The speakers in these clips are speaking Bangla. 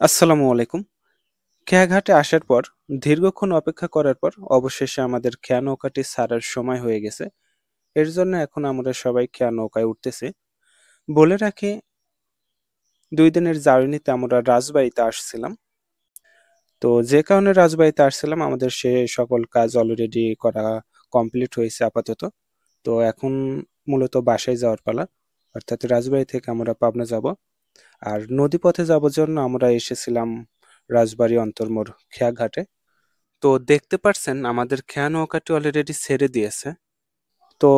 আসসালামু আলাইকুম। খেয়াঘাটে আসার পর দীর্ঘক্ষণ অপেক্ষা করার পর অবশেষে আমাদের খেয়া নৌকাটি ছাড়ার সময় হয়ে গেছে। এর জন্য এখন আমরা সবাই খেয়া নৌকায় উঠতেছি। বলে রাখি ২ দিনের জার্নিতে আমরা রাজবাড়ীতে আসছিলাম। তো যে কারণে রাজবাড়ীতে আসছিলাম আমাদের সে সকল কাজ অলরেডি করা কমপ্লিট হয়েছে আপাতত। তো এখন মূলত বাসায় যাওয়ার পালা। অর্থাৎ রাজবাড়ী থেকে আমরা পাবনা যাব। আর নদীপথে যাবার জন্য আমরা এসেছিলাম রাজবাড়ী অন্তরমোড় খেয়াঘাটে। তো দেখতে পারছেন আমাদের খেয়া নৌকাটি অলরেডি ছেড়ে দিয়েছে। তো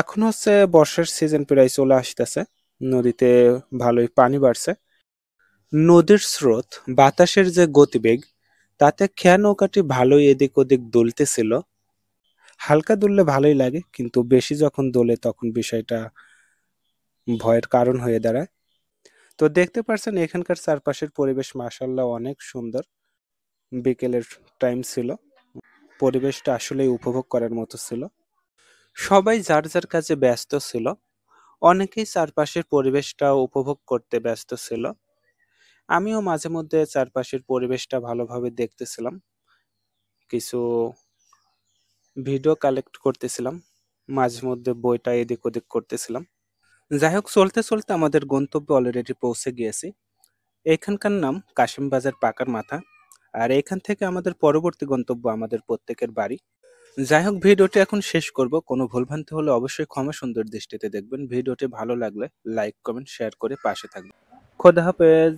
এখন হচ্ছে বর্ষার সিজন প্রায় চলে আসতেছে। নদীতে ভালোই পানি বাড়ছে। নদীর স্রোত, বাতাসের যে গতিবেগ, তাতে খেয়া নৌকাটি ভালোই এদিক ওদিক দুলতেছিল। হালকা দুললে ভালোই লাগে, কিন্তু বেশি যখন দোলে তখন বিষয়টা ভয়ের কারণ হয়ে দাঁড়ায়। তো দেখতে পারছেন এখানকার চারপাশের পরিবেশ মাশাআল্লাহ অনেক সুন্দর। বিকেলের টাইম ছিল। পরিবেশটা আসলেই উপভোগ করার মতো ছিল। সবাই যার যার কাজে ব্যস্ত ছিল। অনেকেই চারপাশের পরিবেশটা উপভোগ করতে ব্যস্ত ছিল। আমিও মাঝে মধ্যে চারপাশের পরিবেশটা ভালোভাবে দেখতেছিলাম। কিছু ভিডিও কালেক্ট করতেছিলাম। মাঝে মধ্যে বইটা এদিক ওদিক করতেছিলাম। যাই হোক, চলতে চলতে আমাদের গন্তব্যে অলরেডি পৌঁছে গিয়েছি। এখানকার নাম কাশিমবাজার পাকার মাথা। আর এখান থেকে আমাদের পরবর্তী গন্তব্য আমাদের প্রত্যেকের বাড়ি। যাই হোক, ভিডিওটি এখন শেষ করব। কোনো ভুলভ্রান্তি হলে অবশ্যই ক্ষমা সুন্দর দৃষ্টিতে দেখবেন। ভিডিওটি ভালো লাগলে লাইক, কমেন্ট, শেয়ার করে পাশে থাকবেন। খোদা হাফেজ।